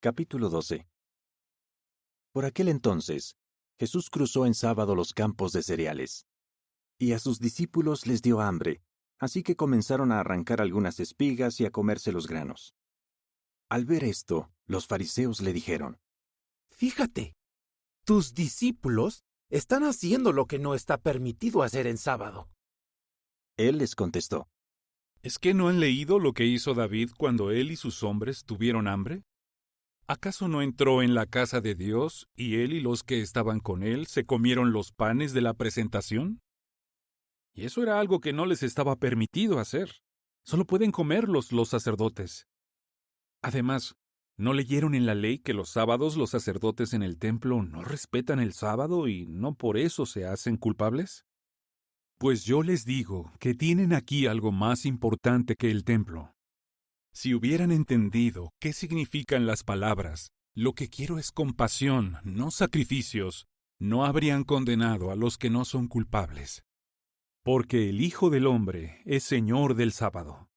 Capítulo 12. Por aquel entonces, Jesús cruzó en sábado los campos de cereales, y a sus discípulos les dio hambre, así que comenzaron a arrancar algunas espigas y a comerse los granos. Al ver esto, los fariseos le dijeron: Fíjate, tus discípulos están haciendo lo que no está permitido hacer en sábado. Él les contestó: ¿Es que no han leído lo que hizo David cuando él y sus hombres tuvieron hambre? ¿Acaso no entró en la casa de Dios y él y los que estaban con él se comieron los panes de la presentación? Y eso era algo que no les estaba permitido hacer. Solo pueden comerlos los sacerdotes. Además, ¿no leyeron en la ley que los sábados los sacerdotes en el templo no respetan el sábado y no por eso se hacen culpables? Pues yo les digo que tienen aquí algo más importante que el templo. Si hubieran entendido qué significan las palabras, lo que quiero es compasión, no sacrificios, no habrían condenado a los que no son culpables. Porque el Hijo del Hombre es Señor del sábado.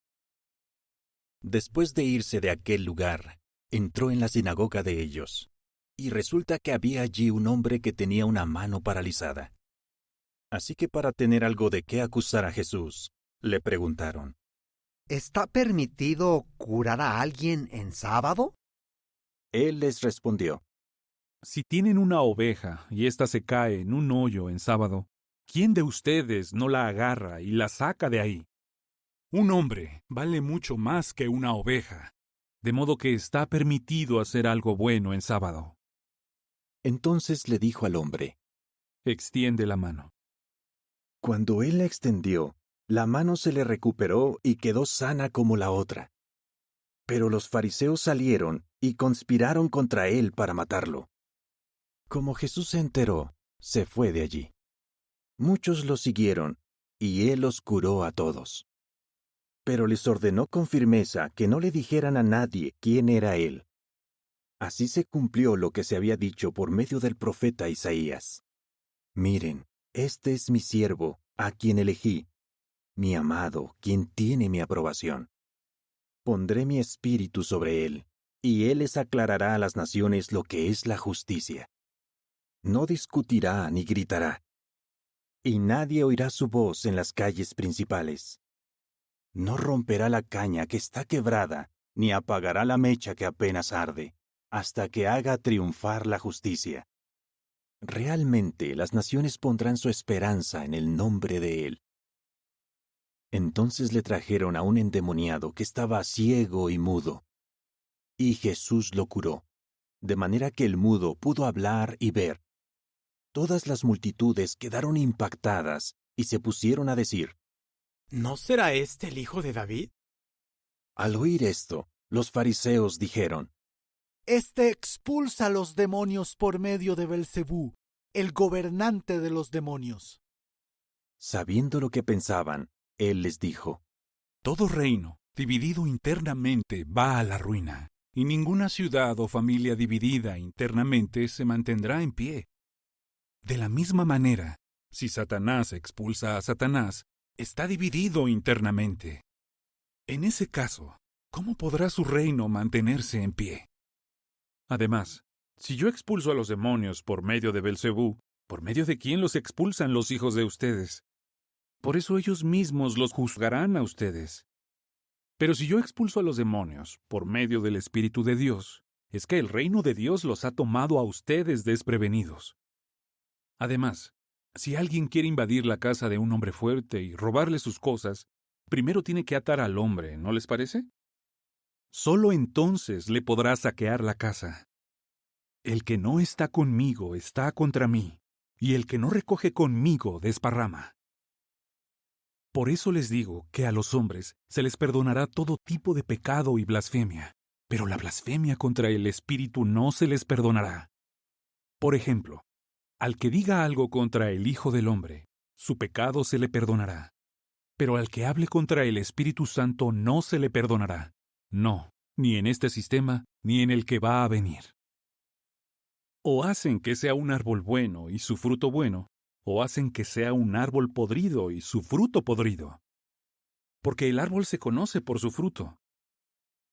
Después de irse de aquel lugar, entró en la sinagoga de ellos, y resulta que había allí un hombre que tenía una mano paralizada. Así que para tener algo de qué acusar a Jesús, le preguntaron: ¿Está permitido curar a alguien en sábado? Él les respondió: Si tienen una oveja y ésta se cae en un hoyo en sábado, ¿quién de ustedes no la agarra y la saca de ahí? Un hombre vale mucho más que una oveja, de modo que está permitido hacer algo bueno en sábado. Entonces le dijo al hombre: Extiende la mano. Cuando él la extendió, la mano se le recuperó y quedó sana como la otra. Pero los fariseos salieron y conspiraron contra él para matarlo. Como Jesús se enteró, se fue de allí. Muchos lo siguieron, y él los curó a todos. Pero les ordenó con firmeza que no le dijeran a nadie quién era él. Así se cumplió lo que se había dicho por medio del profeta Isaías: Miren, este es mi siervo, a quien elegí, mi amado, quien tiene mi aprobación. Pondré mi espíritu sobre él, y él les aclarará a las naciones lo que es la justicia. No discutirá ni gritará, y nadie oirá su voz en las calles principales. No romperá la caña que está quebrada, ni apagará la mecha que apenas arde, hasta que haga triunfar la justicia. Realmente las naciones pondrán su esperanza en el nombre de él. Entonces le trajeron a un endemoniado que estaba ciego y mudo. Y Jesús lo curó, de manera que el mudo pudo hablar y ver. Todas las multitudes quedaron impactadas y se pusieron a decir: ¿No será este el hijo de David? Al oír esto, los fariseos dijeron: Este expulsa a los demonios por medio de Belcebú, el gobernante de los demonios. Sabiendo lo que pensaban, él les dijo: Todo reino dividido internamente va a la ruina, y ninguna ciudad o familia dividida internamente se mantendrá en pie. De la misma manera, si Satanás expulsa a Satanás, está dividido internamente. En ese caso, ¿cómo podrá su reino mantenerse en pie? Además, si yo expulso a los demonios por medio de Belcebú, ¿por medio de quién los expulsan los hijos de ustedes? Por eso ellos mismos los juzgarán a ustedes. Pero si yo expulso a los demonios por medio del Espíritu de Dios, es que el reino de Dios los ha tomado a ustedes desprevenidos. Además, si alguien quiere invadir la casa de un hombre fuerte y robarle sus cosas, primero tiene que atar al hombre, ¿no les parece? Solo entonces le podrá saquear la casa. El que no está conmigo está contra mí, y el que no recoge conmigo desparrama. Por eso les digo que a los hombres se les perdonará todo tipo de pecado y blasfemia, pero la blasfemia contra el Espíritu no se les perdonará. Por ejemplo, al que diga algo contra el Hijo del Hombre, su pecado se le perdonará. Pero al que hable contra el Espíritu Santo no se le perdonará. No, ni en este sistema, ni en el que va a venir. O hacen que sea un árbol bueno y su fruto bueno, o hacen que sea un árbol podrido y su fruto podrido. Porque el árbol se conoce por su fruto.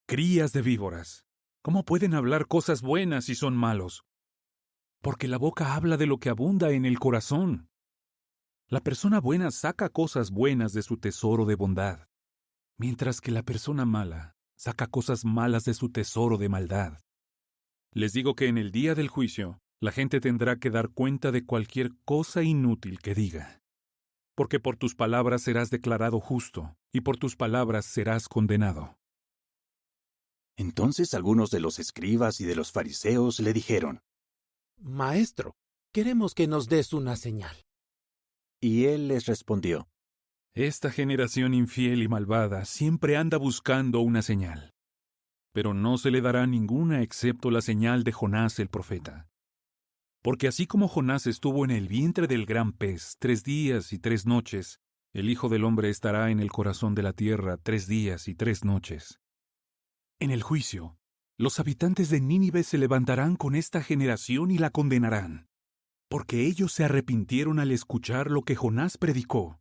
Crías de víboras, ¿Cómo pueden hablar cosas buenas si son malos? Porque la boca habla de lo que abunda en el corazón. La persona buena saca cosas buenas de su tesoro de bondad, mientras que la persona mala saca cosas malas de su tesoro de maldad. Les digo que en el día del juicio, la gente tendrá que dar cuenta de cualquier cosa inútil que diga. Porque por tus palabras serás declarado justo, y por tus palabras serás condenado. Entonces algunos de los escribas y de los fariseos le dijeron: Maestro, queremos que nos des una señal. Y él les respondió: Esta generación infiel y malvada siempre anda buscando una señal, pero no se le dará ninguna excepto la señal de Jonás el profeta. Porque así como Jonás estuvo en el vientre del gran pez 3 días y 3 noches, el Hijo del Hombre estará en el corazón de la tierra 3 días y 3 noches. En el juicio, los habitantes de Nínive se levantarán con esta generación y la condenarán, porque ellos se arrepintieron al escuchar lo que Jonás predicó.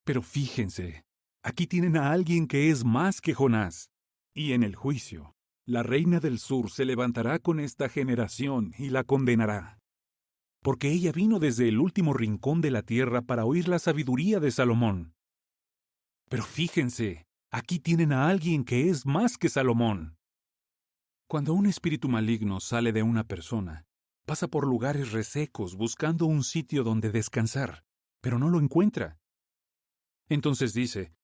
Pero fíjense, aquí tienen a alguien que es más que Jonás, y en el juicio, la reina del sur se levantará con esta generación y la condenará, porque ella vino desde el último rincón de la tierra para oír la sabiduría de Salomón. Pero fíjense, aquí tienen a alguien que es más que Salomón. Cuando un espíritu maligno sale de una persona, pasa por lugares resecos buscando un sitio donde descansar, pero no lo encuentra. Entonces dice: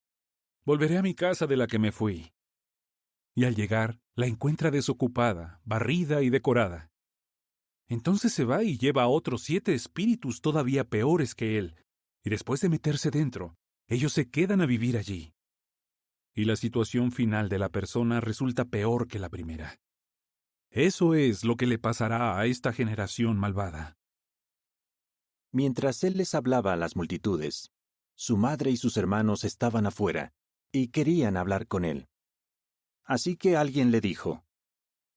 volveré a mi casa de la que me fui. Y al llegar, la encuentra desocupada, barrida y decorada. Entonces se va y lleva a otros 7 espíritus todavía peores que él, y después de meterse dentro, ellos se quedan a vivir allí. Y la situación final de la persona resulta peor que la primera. Eso es lo que le pasará a esta generación malvada. Mientras él les hablaba a las multitudes, su madre y sus hermanos estaban afuera, y querían hablar con él. Así que alguien le dijo: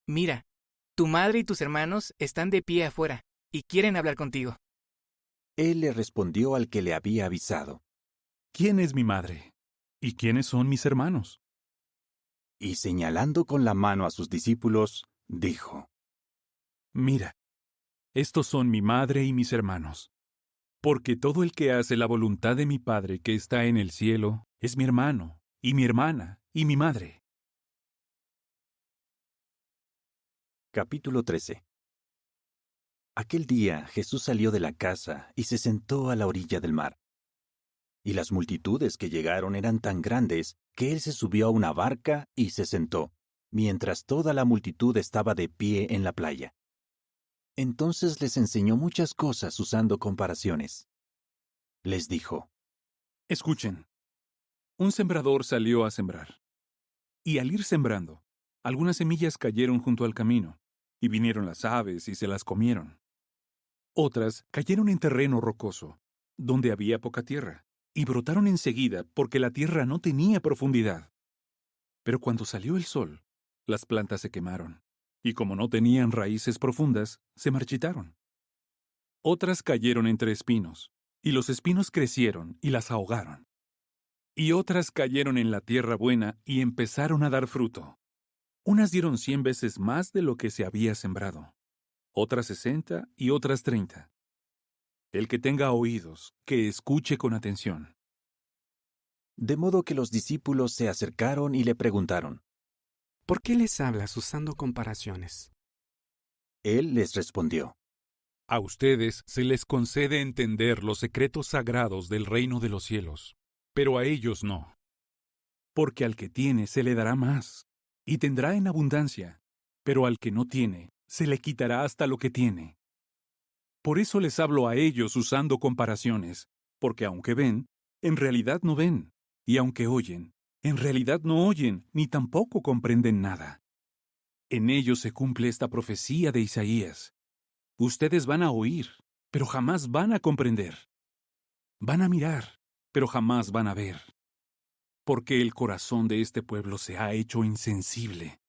Mira, tu madre y tus hermanos están de pie afuera, y quieren hablar contigo. Él le respondió al que le había avisado: ¿Quién es mi madre? ¿Y quiénes son mis hermanos? Y señalando con la mano a sus discípulos, dijo: Mira, estos son mi madre y mis hermanos. Porque todo el que hace la voluntad de mi Padre que está en el cielo es mi hermano, y mi hermana, y mi madre. Capítulo 13. Aquel día Jesús salió de la casa y se sentó a la orilla del mar. Y las multitudes que llegaron eran tan grandes que él se subió a una barca y se sentó, mientras toda la multitud estaba de pie en la playa. Entonces les enseñó muchas cosas usando comparaciones. Les dijo: Escuchen. Un sembrador salió a sembrar. Y al ir sembrando, algunas semillas cayeron junto al camino, y vinieron las aves y se las comieron. Otras cayeron en terreno rocoso, donde había poca tierra, y brotaron enseguida porque la tierra no tenía profundidad. Pero cuando salió el sol, las plantas se quemaron, y como no tenían raíces profundas, se marchitaron. Otras cayeron entre espinos, y los espinos crecieron y las ahogaron. Y otras cayeron en la tierra buena y empezaron a dar fruto. Unas dieron 100 veces más de lo que se había sembrado, otras 60 y otras 30. El que tenga oídos, que escuche con atención. De modo que los discípulos se acercaron y le preguntaron: ¿Por qué les hablas usando comparaciones? Él les respondió: A ustedes se les concede entender los secretos sagrados del reino de los cielos, pero a ellos no. Porque al que tiene se le dará más, y tendrá en abundancia, pero al que no tiene, se le quitará hasta lo que tiene. Por eso les hablo a ellos usando comparaciones, porque aunque ven, en realidad no ven, y aunque oyen, en realidad no oyen, ni tampoco comprenden nada. En ellos se cumple esta profecía de Isaías. Ustedes van a oír, pero jamás van a comprender. Van a mirar, pero jamás van a ver. Porque el corazón de este pueblo se ha hecho insensible.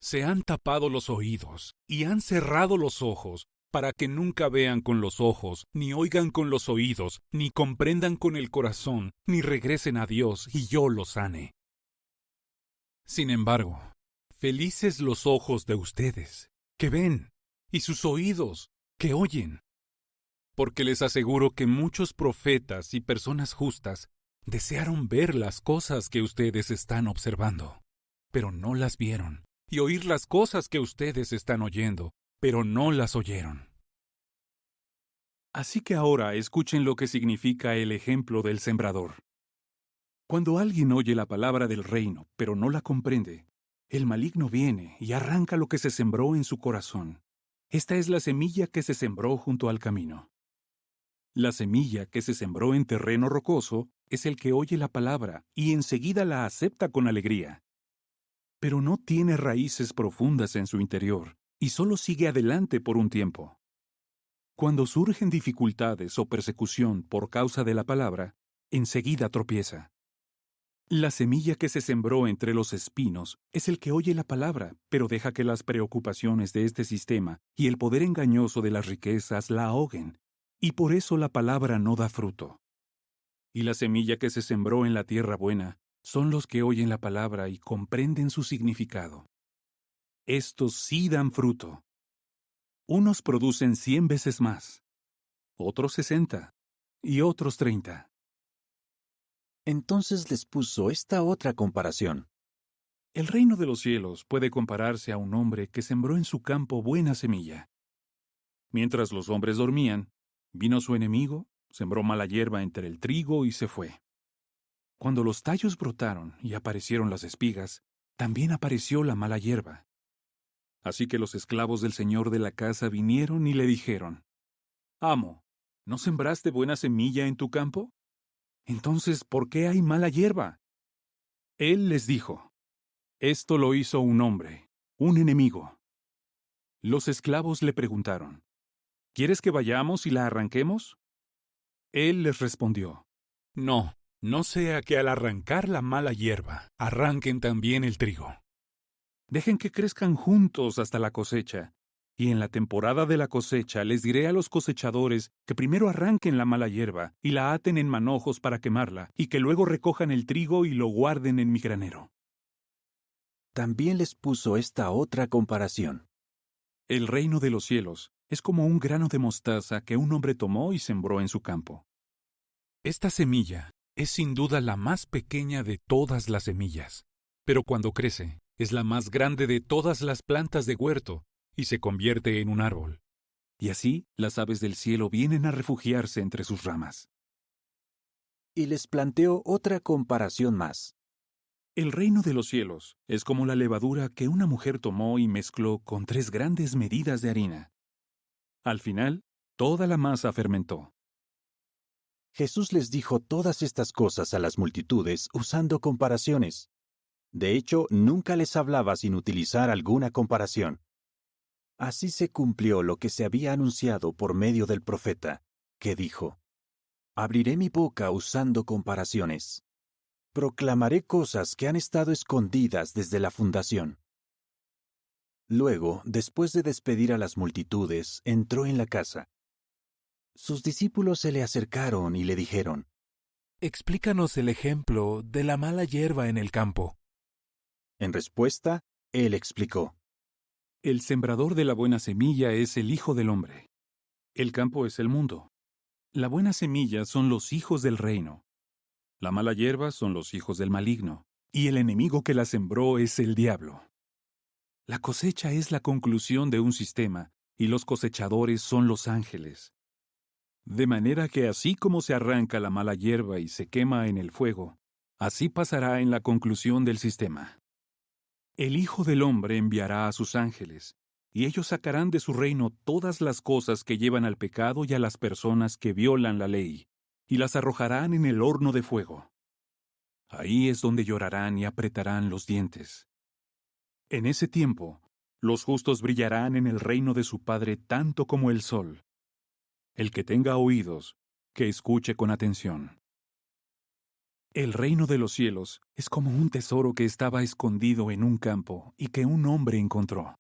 Se han tapado los oídos y han cerrado los ojos para que nunca vean con los ojos, ni oigan con los oídos, ni comprendan con el corazón, ni regresen a Dios y yo los sane. Sin embargo, Felices los ojos de ustedes, que ven, y sus oídos, que oyen. Porque les aseguro que muchos profetas y personas justas desearon ver las cosas que ustedes están observando, pero no las vieron, y oír las cosas que ustedes están oyendo, pero no las oyeron. Así que ahora escuchen lo que significa el ejemplo del sembrador. Cuando alguien oye la palabra del reino, pero no la comprende, el maligno viene y arranca lo que se sembró en su corazón. Esta es la semilla que se sembró junto al camino. La semilla que se sembró en terreno rocoso es el que oye la palabra y enseguida la acepta con alegría. Pero no tiene raíces profundas en su interior y solo sigue adelante por un tiempo. Cuando surgen dificultades o persecución por causa de la palabra, enseguida tropieza. La semilla que se sembró entre los espinos es el que oye la palabra, pero deja que las preocupaciones de este sistema y el poder engañoso de las riquezas la ahoguen, y por eso la palabra no da fruto. Y la semilla que se sembró en la tierra buena son los que oyen la palabra y comprenden su significado. Estos sí dan fruto. Unos producen 100 veces más, otros 60 y otros 30. Entonces les puso esta otra comparación. El reino de los cielos puede compararse a un hombre que sembró en su campo buena semilla. Mientras los hombres dormían, vino su enemigo, sembró mala hierba entre el trigo y se fue. Cuando los tallos brotaron y aparecieron las espigas, también apareció la mala hierba. Así que los esclavos del señor de la casa vinieron y le dijeron: «Amo, ¿no sembraste buena semilla en tu campo? Entonces, ¿por qué hay mala hierba?» Él les dijo: «Esto lo hizo un hombre, un enemigo». Los esclavos le preguntaron: «¿Quieres que vayamos y la arranquemos?» Él les respondió: «No, no sea que al arrancar la mala hierba, arranquen también el trigo. Dejen que crezcan juntos hasta la cosecha, y en la temporada de la cosecha les diré a los cosechadores que primero arranquen la mala hierba y la aten en manojos para quemarla, y que luego recojan el trigo y lo guarden en mi granero». También les puso esta otra comparación. El reino de los cielos es como un grano de mostaza que un hombre tomó y sembró en su campo. Esta semilla es sin duda la más pequeña de todas las semillas, pero cuando crece, es la más grande de todas las plantas de huerto y se convierte en un árbol. Y así las aves del cielo vienen a refugiarse entre sus ramas. Y les planteó otra comparación más. El reino de los cielos es como la levadura que una mujer tomó y mezcló con 3 grandes medidas de harina. Al final, toda la masa fermentó. Jesús les dijo todas estas cosas a las multitudes usando comparaciones. De hecho, nunca les hablaba sin utilizar alguna comparación. Así se cumplió lo que se había anunciado por medio del profeta, que dijo: «Abriré mi boca usando comparaciones. Proclamaré cosas que han estado escondidas desde la fundación». Luego, después de despedir a las multitudes, entró en la casa. Sus discípulos se le acercaron y le dijeron: «Explícanos el ejemplo de la mala hierba en el campo». En respuesta, él explicó: El sembrador de la buena semilla es el Hijo del Hombre. El campo es el mundo. La buena semilla son los hijos del reino. La mala hierba son los hijos del maligno. Y el enemigo que la sembró es el diablo. La cosecha es la conclusión de un sistema, y los cosechadores son los ángeles. De manera que así como se arranca la mala hierba y se quema en el fuego, así pasará en la conclusión del sistema. El Hijo del Hombre enviará a sus ángeles, y ellos sacarán de su reino todas las cosas que llevan al pecado y a las personas que violan la ley, y las arrojarán en el horno de fuego. Ahí es donde llorarán y apretarán los dientes. En ese tiempo, los justos brillarán en el reino de su Padre tanto como el sol. El que tenga oídos, que escuche con atención. El reino de los cielos es como un tesoro que estaba escondido en un campo y que un hombre encontró.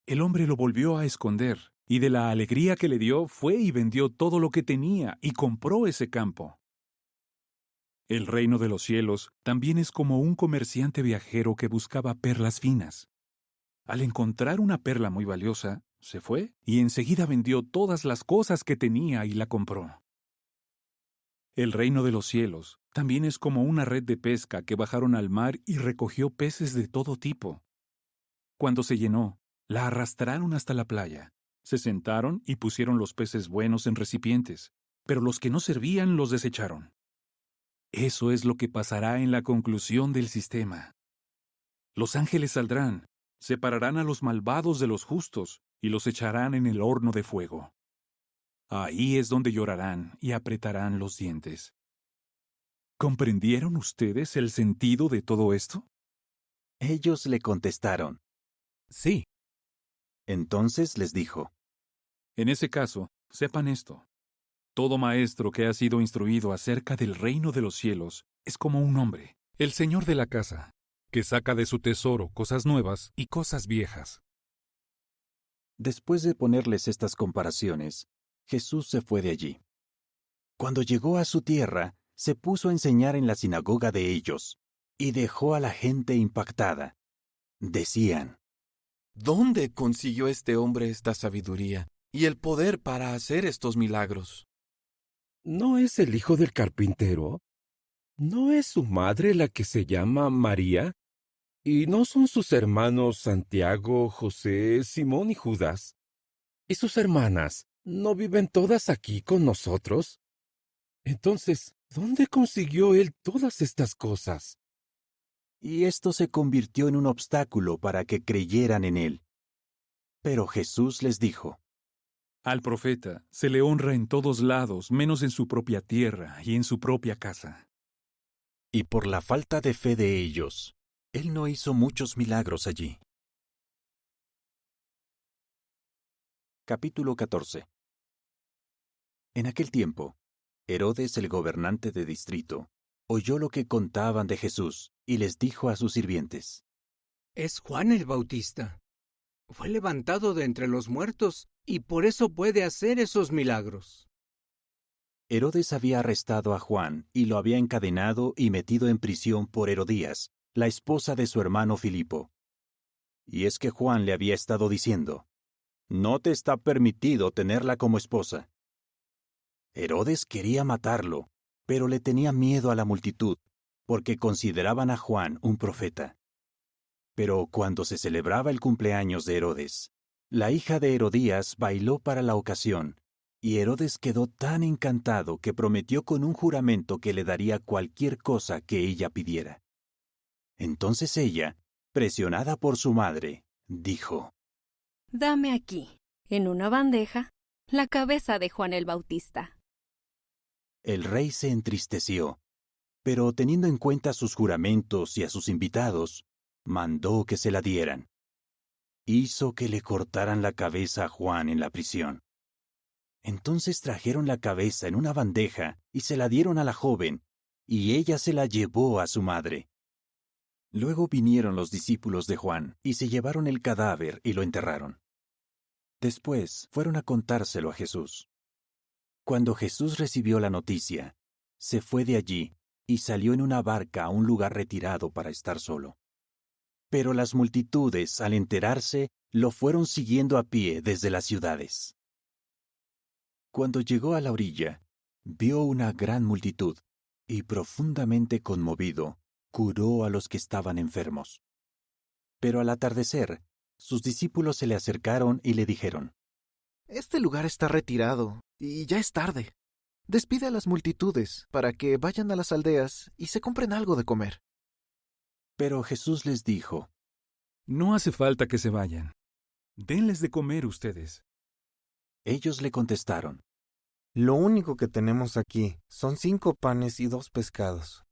El hombre lo volvió a esconder, y de la alegría que le dio fue y vendió todo lo que tenía y compró ese campo. El reino de los cielos también es como un comerciante viajero que buscaba perlas finas. Al encontrar una perla muy valiosa, se fue y enseguida vendió todas las cosas que tenía y la compró. El reino de los cielos también es como una red de pesca que bajaron al mar y recogió peces de todo tipo. Cuando se llenó, la arrastraron hasta la playa. Se sentaron y pusieron los peces buenos en recipientes, pero los que no servían los desecharon. Eso es lo que pasará en la conclusión del sistema. Los ángeles saldrán, separarán a los malvados de los justos y los echarán en el horno de fuego. Ahí es donde llorarán y apretarán los dientes. ¿Comprendieron ustedes el sentido de todo esto? Ellos le contestaron. Sí. Entonces les dijo: En ese caso, sepan esto. Todo maestro que ha sido instruido acerca del reino de los cielos es como un hombre, el señor de la casa, que saca de su tesoro cosas nuevas y cosas viejas. Después de ponerles estas comparaciones, Jesús se fue de allí. Cuando llegó a su tierra, se puso a enseñar en la sinagoga de ellos, y dejó a la gente impactada. Decían: ¿Dónde consiguió este hombre esta sabiduría y el poder para hacer estos milagros? ¿No es el hijo del carpintero? ¿No es su madre la que se llama María? ¿Y no son sus hermanos Santiago, José, Simón y Judas? ¿Y sus hermanas no viven todas aquí con nosotros? Entonces, ¿dónde consiguió él todas estas cosas? Y esto se convirtió en un obstáculo para que creyeran en él. Pero Jesús les dijo: Al profeta se le honra en todos lados, menos en su propia tierra y en su propia casa. Y por la falta de fe de ellos, él no hizo muchos milagros allí. Capítulo 14. En aquel tiempo, Herodes, el gobernante de distrito, oyó lo que contaban de Jesús y les dijo a sus sirvientes: Es Juan el Bautista. Fue levantado de entre los muertos y por eso puede hacer esos milagros. Herodes había arrestado a Juan y lo había encadenado y metido en prisión por Herodías, la esposa de su hermano Filipo. Y es que Juan le había estado diciendo: No te está permitido tenerla como esposa. Herodes quería matarlo, pero le tenía miedo a la multitud, porque consideraban a Juan un profeta. Pero cuando se celebraba el cumpleaños de Herodes, la hija de Herodías bailó para la ocasión, y Herodes quedó tan encantado que prometió con un juramento que le daría cualquier cosa que ella pidiera. Entonces ella, presionada por su madre, dijo: Dame aquí, en una bandeja, la cabeza de Juan el Bautista. El rey se entristeció, pero teniendo en cuenta sus juramentos y a sus invitados, mandó que se la dieran. Hizo que le cortaran la cabeza a Juan en la prisión. Entonces trajeron la cabeza en una bandeja y se la dieron a la joven, y ella se la llevó a su madre. Luego vinieron los discípulos de Juan y se llevaron el cadáver y lo enterraron. Después fueron a contárselo a Jesús. Cuando Jesús recibió la noticia, se fue de allí y salió en una barca a un lugar retirado para estar solo. Pero las multitudes, al enterarse, lo fueron siguiendo a pie desde las ciudades. Cuando llegó a la orilla, vio una gran multitud, y profundamente conmovido, curó a los que estaban enfermos. Pero al atardecer, sus discípulos se le acercaron y le dijeron: Este lugar está retirado, y ya es tarde. Despide a las multitudes para que vayan a las aldeas y se compren algo de comer. Pero Jesús les dijo: No hace falta que se vayan. Denles de comer ustedes. Ellos le contestaron: Lo único que tenemos aquí son 5 panes y 2 pescados.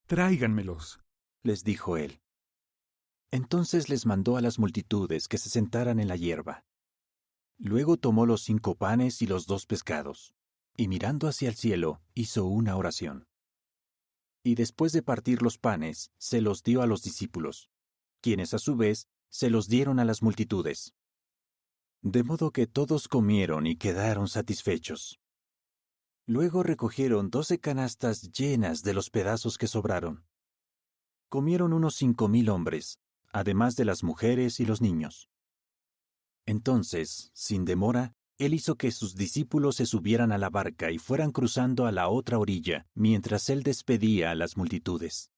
Tráiganmelos, les dijo él. Entonces les mandó a las multitudes que se sentaran en la hierba. Luego tomó los 5 panes y los 2 pescados, y mirando hacia el cielo, hizo una oración. Y después de partir los panes, se los dio a los discípulos, quienes a su vez se los dieron a las multitudes. De modo que todos comieron y quedaron satisfechos. Luego recogieron 12 canastas llenas de los pedazos que sobraron. Comieron unos 5,000 hombres, además de las mujeres y los niños. Entonces, sin demora, él hizo que sus discípulos se subieran a la barca y fueran cruzando a la otra orilla, mientras él despedía a las multitudes.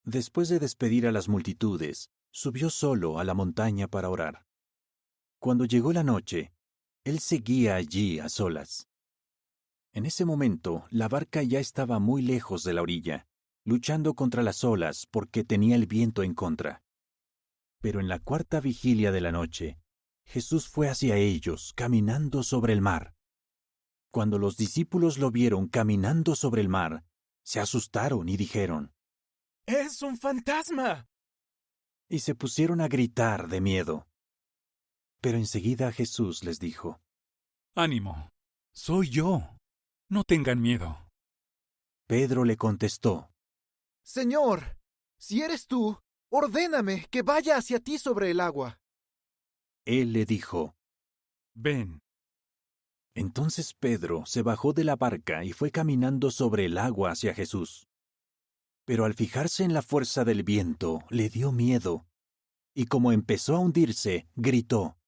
Después de despedir a las multitudes, subió solo a la montaña para orar. Cuando llegó la noche, él seguía allí a solas. En ese momento, la barca ya estaba muy lejos de la orilla, luchando contra las olas porque tenía el viento en contra. Pero en la cuarta vigilia de la noche, Jesús fue hacia ellos, caminando sobre el mar. Cuando los discípulos lo vieron caminando sobre el mar, se asustaron y dijeron: ¡Es un fantasma! Y se pusieron a gritar de miedo. Pero enseguida Jesús les dijo: Ánimo, soy yo. No tengan miedo. Pedro le contestó: Señor, si eres tú, ordéname que vaya hacia ti sobre el agua. Él le dijo: Ven. Entonces Pedro se bajó de la barca y fue caminando sobre el agua hacia Jesús. Pero al fijarse en la fuerza del viento, le dio miedo, y como empezó a hundirse, gritó: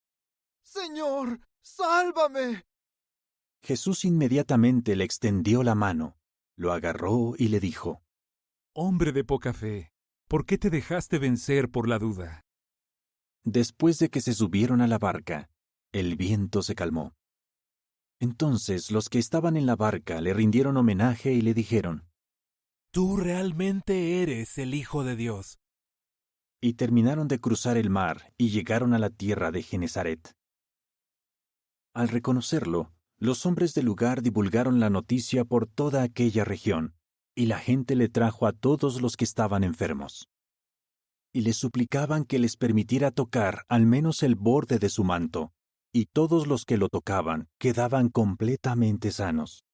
Señor, sálvame. Jesús inmediatamente le extendió la mano, lo agarró y le dijo: Hombre de poca fe, ¿por qué te dejaste vencer por la duda? Después de que se subieron a la barca, el viento se calmó. Entonces los que estaban en la barca le rindieron homenaje y le dijeron: Tú realmente eres el Hijo de Dios. Y terminaron de cruzar el mar y llegaron a la tierra de Genesaret. Al reconocerlo, los hombres del lugar divulgaron la noticia por toda aquella región, y la gente le trajo a todos los que estaban enfermos. Y les suplicaban que les permitiera tocar al menos el borde de su manto, y todos los que lo tocaban quedaban completamente sanos.